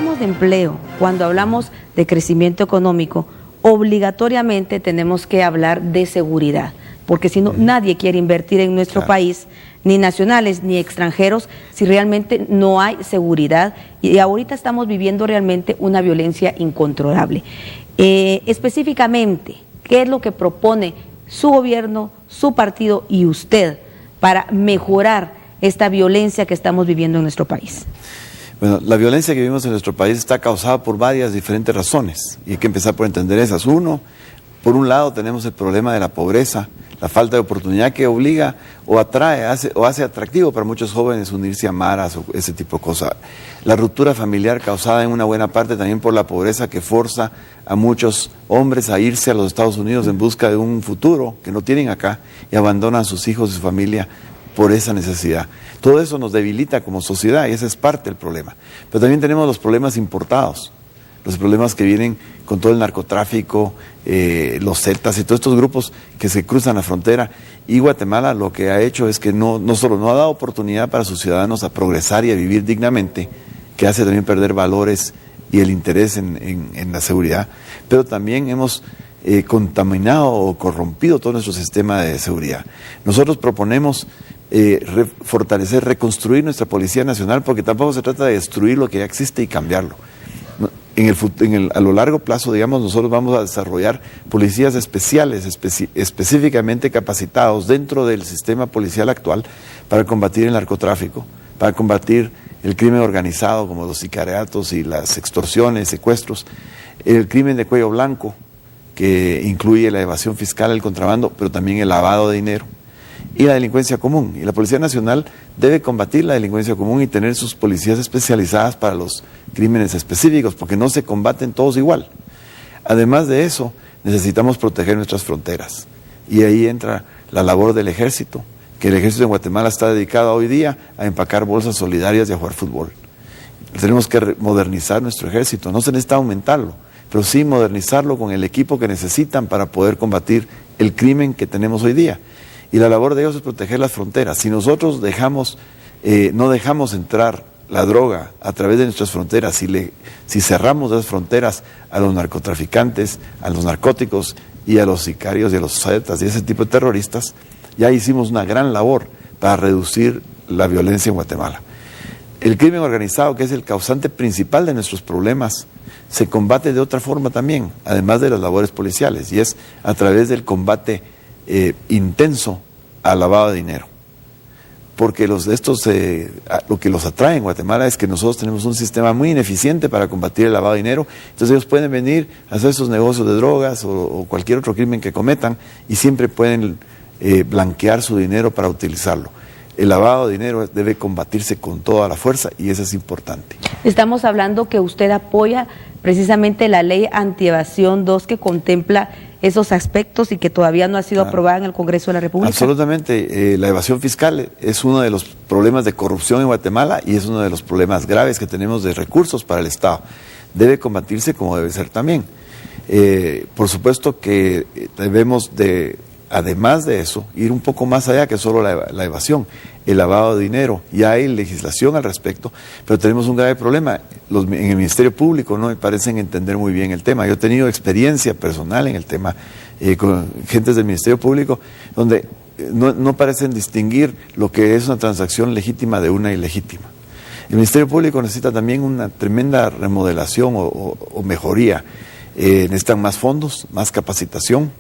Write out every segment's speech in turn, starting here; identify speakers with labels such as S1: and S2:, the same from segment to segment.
S1: hablamos de empleo, cuando hablamos de crecimiento económico, obligatoriamente tenemos que hablar de seguridad, porque si no, nadie quiere invertir en nuestro país, ni nacionales ni extranjeros, si realmente no hay seguridad. Y ahorita estamos viviendo realmente una violencia incontrolable. Específicamente, ¿qué es lo que propone su gobierno, su partido y usted para mejorar esta violencia que estamos viviendo en nuestro país?
S2: Bueno, la violencia que vivimos en nuestro país está causada por varias diferentes razones y hay que empezar por entender esas. Uno, por un lado tenemos el problema de la pobreza, la falta de oportunidad que obliga o atrae o hace atractivo para muchos jóvenes unirse a maras o ese tipo de cosas. La ruptura familiar causada en una buena parte también por la pobreza que forza a muchos hombres a irse a los Estados Unidos en busca de un futuro que no tienen acá y abandonan a sus hijos y su familia por esa necesidad. Todo eso nos debilita como sociedad y ese es parte del problema. Pero también tenemos los problemas importados, los problemas que vienen con todo el narcotráfico, los Zetas y todos estos grupos que se cruzan la frontera. Y Guatemala lo que ha hecho es que no solo no ha dado oportunidad para sus ciudadanos a progresar y a vivir dignamente, que hace también perder valores y el interés en la seguridad, pero también hemos contaminado o corrompido todo nuestro sistema de seguridad. Nosotros proponemos fortalecer, reconstruir nuestra Policía Nacional, porque tampoco se trata de destruir lo que ya existe y cambiarlo. A lo largo plazo, digamos, nosotros vamos a desarrollar policías especiales, específicamente capacitados dentro del sistema policial actual para combatir el narcotráfico, para combatir el crimen organizado como los sicariatos y las extorsiones, secuestros, el crimen de cuello blanco, que incluye la evasión fiscal, el contrabando, pero también el lavado de dinero, y la delincuencia común. Y la Policía Nacional debe combatir la delincuencia común y tener sus policías especializadas para los crímenes específicos, porque no se combaten todos igual. Además de eso, necesitamos proteger nuestras fronteras. Y ahí entra la labor del ejército, que el ejército de Guatemala está dedicado hoy día a empacar bolsas solidarias y a jugar fútbol. Tenemos que modernizar nuestro ejército, no se necesita aumentarlo, pero sí modernizarlo con el equipo que necesitan para poder combatir el crimen que tenemos hoy día. Y la labor de ellos es proteger las fronteras. Si nosotros no dejamos entrar la droga a través de nuestras fronteras, si cerramos las fronteras a los narcotraficantes, a los narcóticos y a los sicarios y a los zetas y ese tipo de terroristas, ya hicimos una gran labor para reducir la violencia en Guatemala. El crimen organizado, que es el causante principal de nuestros problemas, se combate de otra forma también, además de las labores policiales, y es a través del combate intenso al lavado de dinero. Porque lo que los atrae en Guatemala es que nosotros tenemos un sistema muy ineficiente para combatir el lavado de dinero. Entonces ellos pueden venir a hacer sus negocios de drogas o cualquier otro crimen que cometan y siempre pueden blanquear su dinero para utilizarlo. El lavado de dinero debe combatirse con toda la fuerza y eso es importante.
S1: Estamos hablando que usted apoya precisamente la ley antievasión 2 que contempla esos aspectos y que todavía no ha sido aprobada en el Congreso de la República.
S2: Absolutamente. La evasión fiscal es uno de los problemas de corrupción en Guatemala y es uno de los problemas graves que tenemos de recursos para el Estado. Debe combatirse como debe ser también. Por supuesto que debemos de, además de eso, ir un poco más allá que solo la evasión, el lavado de dinero. Ya hay legislación al respecto, pero tenemos un grave problema. En el Ministerio Público no me parecen entender muy bien el tema. Yo he tenido experiencia personal en el tema con gentes del Ministerio Público, donde no parecen distinguir lo que es una transacción legítima de una ilegítima. El Ministerio Público necesita también una tremenda remodelación o mejoría. Necesitan más fondos, más capacitación.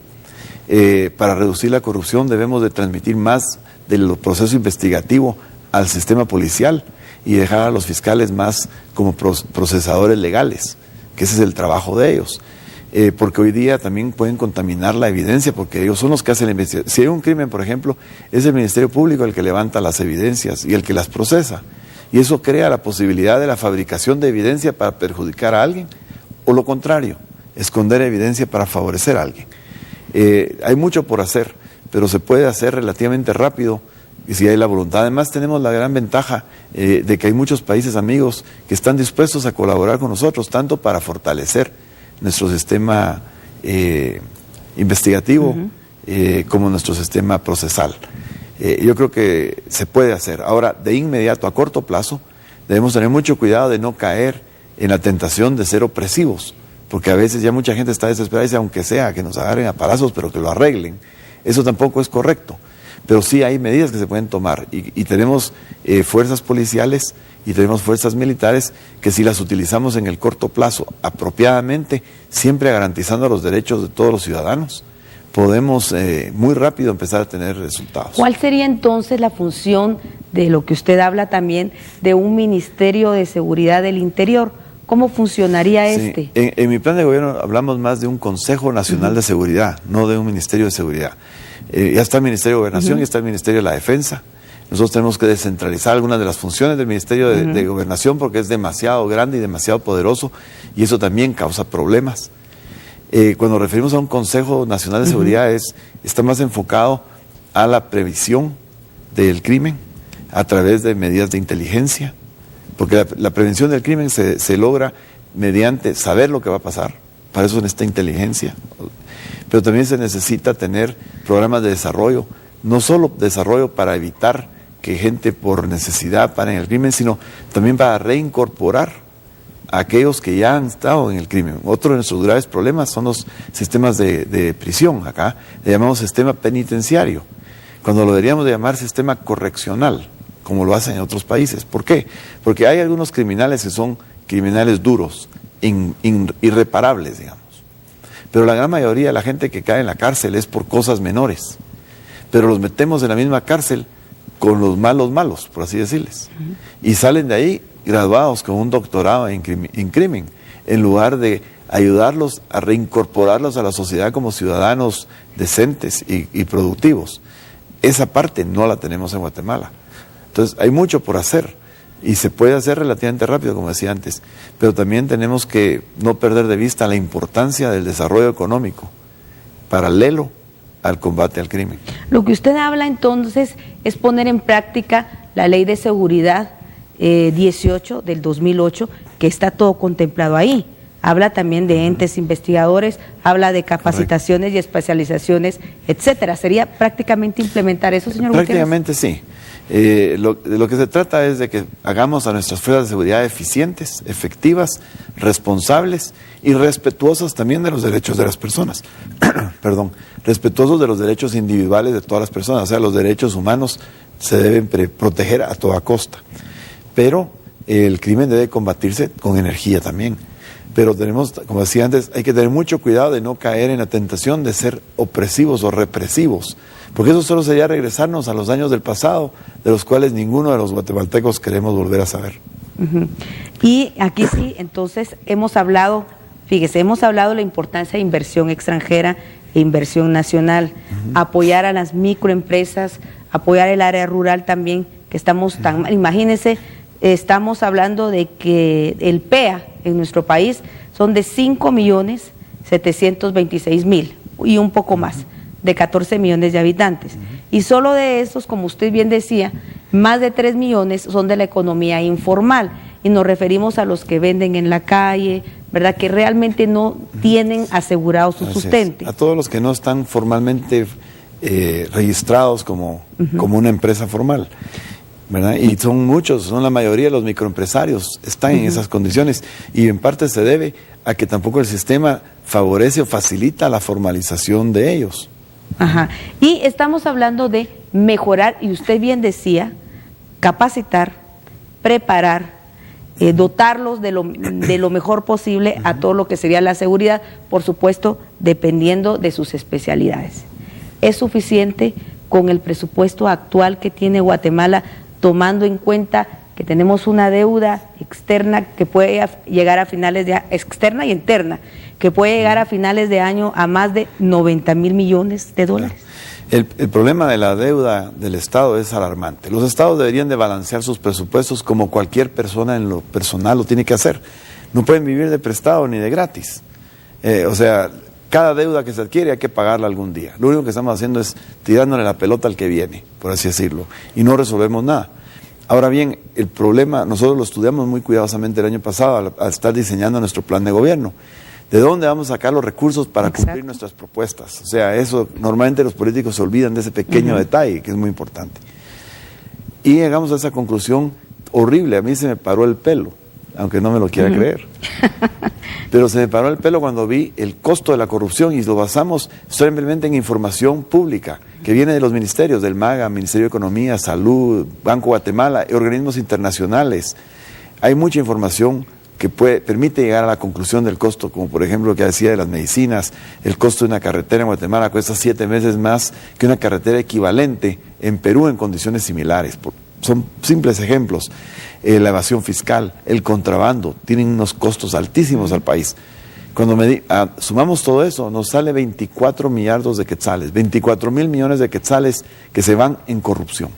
S2: Para reducir la corrupción debemos de transmitir más del proceso investigativo al sistema policial y dejar a los fiscales más como procesadores legales, que ese es el trabajo de ellos. Porque hoy día también pueden contaminar la evidencia, porque ellos son los que hacen la investigación. Si hay un crimen, por ejemplo, es el Ministerio Público el que levanta las evidencias y el que las procesa. Y eso crea la posibilidad de la fabricación de evidencia para perjudicar a alguien, o lo contrario, esconder evidencia para favorecer a alguien. Hay mucho por hacer, pero se puede hacer relativamente rápido y si hay la voluntad. Además tenemos la gran ventaja de que hay muchos países amigos que están dispuestos a colaborar con nosotros, tanto para fortalecer nuestro sistema investigativo como nuestro sistema procesal. Yo creo que se puede hacer. Ahora, de inmediato, a corto plazo, debemos tener mucho cuidado de no caer en la tentación de ser opresivos, porque a veces ya mucha gente está desesperada y dice, aunque sea que nos agarren a palazos, pero que lo arreglen. Eso tampoco es correcto, pero sí hay medidas que se pueden tomar y tenemos fuerzas policiales y tenemos fuerzas militares que si las utilizamos en el corto plazo apropiadamente, siempre garantizando los derechos de todos los ciudadanos, podemos muy rápido empezar a tener resultados.
S1: ¿Cuál sería entonces la función de lo que usted habla también de un Ministerio de Seguridad del Interior? ¿Cómo funcionaría este?
S2: En mi plan de gobierno hablamos más de un Consejo Nacional de Seguridad, no de un Ministerio de Seguridad. Ya está el Ministerio de Gobernación, ya está el Ministerio de la Defensa. Nosotros tenemos que descentralizar algunas de las funciones del Ministerio de Gobernación porque es demasiado grande y demasiado poderoso y eso también causa problemas. Cuando referimos a un Consejo Nacional de Seguridad está más enfocado a la previsión del crimen a través de medidas de inteligencia, porque la prevención del crimen se logra mediante saber lo que va a pasar, para eso necesita inteligencia, pero también se necesita tener programas de desarrollo, no solo desarrollo para evitar que gente por necesidad pare en el crimen, sino también para reincorporar a aquellos que ya han estado en el crimen. Otro de nuestros graves problemas son los sistemas de prisión. Acá le llamamos sistema penitenciario, cuando lo deberíamos de llamar sistema correccional, como lo hacen en otros países. ¿Por qué? Porque hay algunos criminales que son criminales duros, irreparables, digamos. Pero la gran mayoría de la gente que cae en la cárcel es por cosas menores. Pero los metemos en la misma cárcel con los malos, por así decirles. Y salen de ahí graduados con un doctorado en crimen, en lugar de ayudarlos a reincorporarlos a la sociedad como ciudadanos decentes y productivos. Esa parte no la tenemos en Guatemala. Entonces hay mucho por hacer y se puede hacer relativamente rápido, como decía antes, pero también tenemos que no perder de vista la importancia del desarrollo económico paralelo al combate al crimen.
S1: Lo que usted habla entonces es poner en práctica la Ley de Seguridad 18 del 2008, que está todo contemplado ahí. Habla también de entes investigadores, habla de capacitaciones y especializaciones, etcétera. ¿Sería prácticamente implementar eso, señor Gutiérrez?
S2: Prácticamente sí. Lo que se trata es de que hagamos a nuestras fuerzas de seguridad eficientes, efectivas, responsables y respetuosas también de los derechos de las personas. Perdón, respetuosos de los derechos individuales de todas las personas. O sea, los derechos humanos se deben proteger a toda costa. Pero el crimen debe combatirse con energía también. Pero tenemos, como decía antes, hay que tener mucho cuidado de no caer en la tentación de ser opresivos o represivos, porque eso solo sería regresarnos a los años del pasado, de los cuales ninguno de los guatemaltecos queremos volver a saber.
S1: Y aquí sí, entonces hemos hablado, fíjese, hemos hablado de la importancia de inversión extranjera e inversión nacional, apoyar a las microempresas, apoyar el área rural también, que estamos tan mal. Imagínense, estamos hablando de que el PEA en nuestro país son de 5.726.000 y un poco más, de 14 millones de habitantes. Y solo de esos, como usted bien decía, más de 3 millones son de la economía informal. Y nos referimos a los que venden en la calle, ¿verdad? Que realmente no tienen asegurado su sustento.
S2: A todos los que no están formalmente registrados como una empresa formal, ¿verdad? Y son muchos, son la mayoría de los microempresarios, están en esas condiciones y en parte se debe a que tampoco el sistema favorece o facilita la formalización de ellos.
S1: Y estamos hablando de mejorar, y usted bien decía, capacitar, preparar, dotarlos de lo mejor posible a todo lo que sería la seguridad, por supuesto, dependiendo de sus especialidades. ¿Es suficiente con el presupuesto actual que tiene Guatemala, tomando en cuenta que tenemos una deuda externa que puede llegar a finales de externa y interna, que puede llegar a finales de año a más de 90.000 millones de dólares?
S2: El problema de la deuda del Estado es alarmante. Los Estados deberían de balancear sus presupuestos como cualquier persona en lo personal lo tiene que hacer. No pueden vivir de prestado ni de gratis. O sea, cada deuda que se adquiere hay que pagarla algún día. Lo único que estamos haciendo es tirándole la pelota al que viene, por así decirlo, y no resolvemos nada. Ahora bien, el problema, nosotros lo estudiamos muy cuidadosamente el año pasado al estar diseñando nuestro plan de gobierno. ¿De dónde vamos a sacar los recursos para cumplir nuestras propuestas? O sea, eso normalmente los políticos se olvidan de ese pequeño detalle que es muy importante. Y llegamos a esa conclusión horrible, a mí se me paró el pelo. aunque no me lo quiera creer. Pero se me paró el pelo cuando vi el costo de la corrupción y lo basamos simplemente en información pública que viene de los ministerios, del MAGA, Ministerio de Economía, Salud, Banco Guatemala, organismos internacionales. Hay mucha información que permite llegar a la conclusión del costo, como por ejemplo lo que decía de las medicinas. El costo de una carretera en Guatemala cuesta 7 veces más que una carretera equivalente en Perú en condiciones similares. Son simples ejemplos. La evasión fiscal, el contrabando, tienen unos costos altísimos al país. Cuando sumamos todo eso, nos sale 24 millardos de quetzales, 24,000 millones de quetzales que se van en corrupción.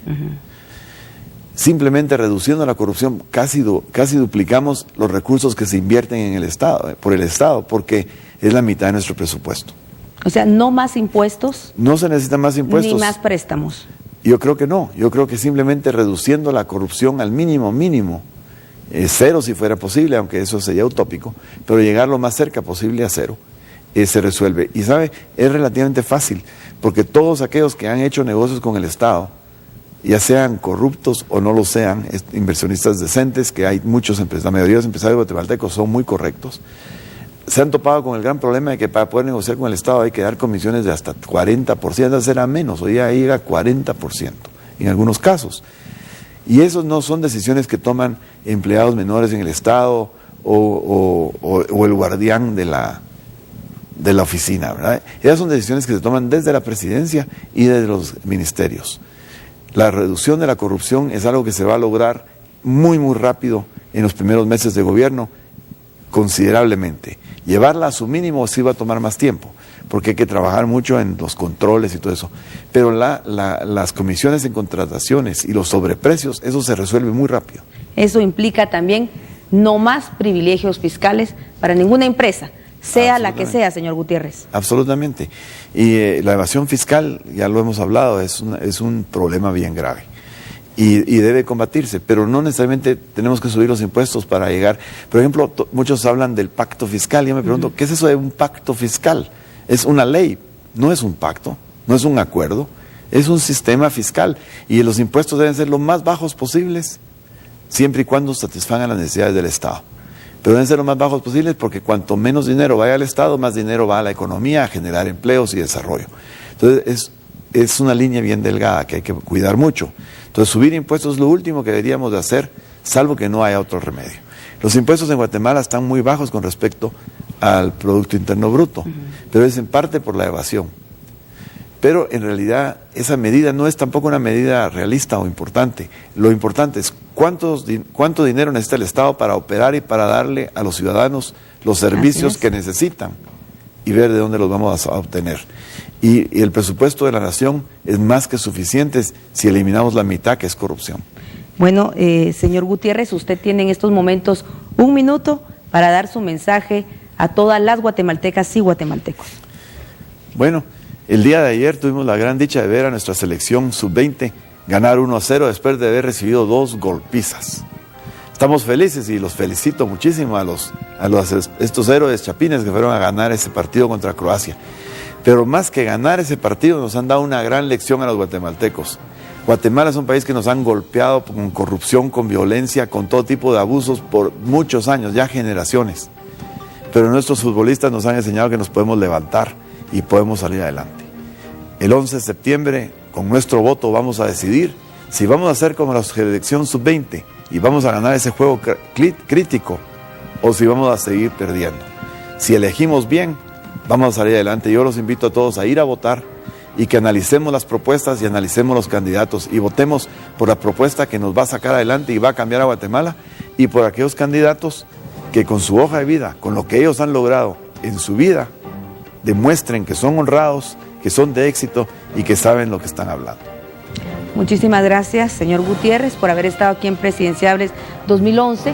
S2: Simplemente reduciendo la corrupción, casi duplicamos los recursos que se invierten en el Estado, por el Estado, porque es la mitad de nuestro presupuesto.
S1: O sea, no más impuestos.
S2: No se necesitan más impuestos.
S1: Ni más préstamos.
S2: Yo creo que no. Yo creo que simplemente reduciendo la corrupción al mínimo, cero si fuera posible, aunque eso sería utópico, pero llegar lo más cerca posible a cero, se resuelve. Y sabe, es relativamente fácil, porque todos aquellos que han hecho negocios con el Estado, ya sean corruptos o no lo sean, inversionistas decentes, que hay muchos empresarios, la mayoría de los empresarios guatemaltecos son muy correctos, se han topado con el gran problema de que para poder negociar con el Estado hay que dar comisiones de hasta 40%, antes era menos, hoy ya llega a 40% en algunos casos. Y esos no son decisiones que toman empleados menores en el Estado o el guardián de la oficina, ¿verdad? Esas son decisiones que se toman desde la presidencia y desde los ministerios. La reducción de la corrupción es algo que se va a lograr muy rápido en los primeros meses de gobierno, considerablemente. Llevarla a su mínimo sí va a tomar más tiempo, porque hay que trabajar mucho en los controles y todo eso. Pero las comisiones en contrataciones y los sobreprecios, eso se resuelve muy rápido. Eso implica también no más privilegios fiscales para ninguna empresa, sea la que sea, señor Gutiérrez. Absolutamente. Y la evasión fiscal, ya lo hemos hablado, es un problema bien grave. Y debe combatirse, pero no necesariamente tenemos que subir los impuestos para llegar. Por ejemplo, muchos hablan del pacto fiscal. Yo me pregunto, ¿qué es eso de un pacto fiscal? Es una ley, no es un pacto, no es un acuerdo, es un sistema fiscal. Y los impuestos deben ser lo más bajos posibles, siempre y cuando satisfagan las necesidades del Estado. Pero deben ser lo más bajos posibles porque cuanto menos dinero vaya al Estado, más dinero va a la economía, a generar empleos y desarrollo. Entonces, es una línea bien delgada que hay que cuidar mucho. Entonces, subir impuestos es lo último que deberíamos de hacer, salvo que no haya otro remedio. Los impuestos en Guatemala están muy bajos con respecto al Producto Interno Bruto, pero es en parte por la evasión. Pero en realidad esa medida no es tampoco una medida realista o importante. Lo importante es cuánto dinero necesita el Estado para operar y para darle a los ciudadanos los servicios que necesitan y ver de dónde los vamos a obtener. Y el presupuesto de la nación es más que suficiente si eliminamos la mitad, que es corrupción. Bueno, señor Gutiérrez, usted tiene en estos momentos 1 minuto para dar su mensaje a todas las guatemaltecas y guatemaltecos. Bueno, el día de ayer tuvimos la gran dicha de ver a nuestra selección sub-20 ganar 1-0 después de haber recibido 2 golpizas. Estamos felices y los felicito muchísimo a estos héroes chapines que fueron a ganar ese partido contra Croacia. Pero más que ganar ese partido, nos han dado una gran lección a los guatemaltecos. Guatemala es un país que nos han golpeado con corrupción, con violencia, con todo tipo de abusos por muchos años, ya generaciones. Pero nuestros futbolistas nos han enseñado que nos podemos levantar y podemos salir adelante. El 11 de septiembre, con nuestro voto, vamos a decidir si vamos a hacer como la selección sub-20 y vamos a ganar ese juego crítico o si vamos a seguir perdiendo. Si elegimos bien, vamos a salir adelante. Yo los invito a todos a ir a votar y que analicemos las propuestas y analicemos los candidatos y votemos por la propuesta que nos va a sacar adelante y va a cambiar a Guatemala, y por aquellos candidatos que con su hoja de vida, con lo que ellos han logrado en su vida, demuestren que son honrados, que son de éxito y que saben lo que están hablando. Muchísimas gracias, señor Gutiérrez, por haber estado aquí en Presidenciables 2011.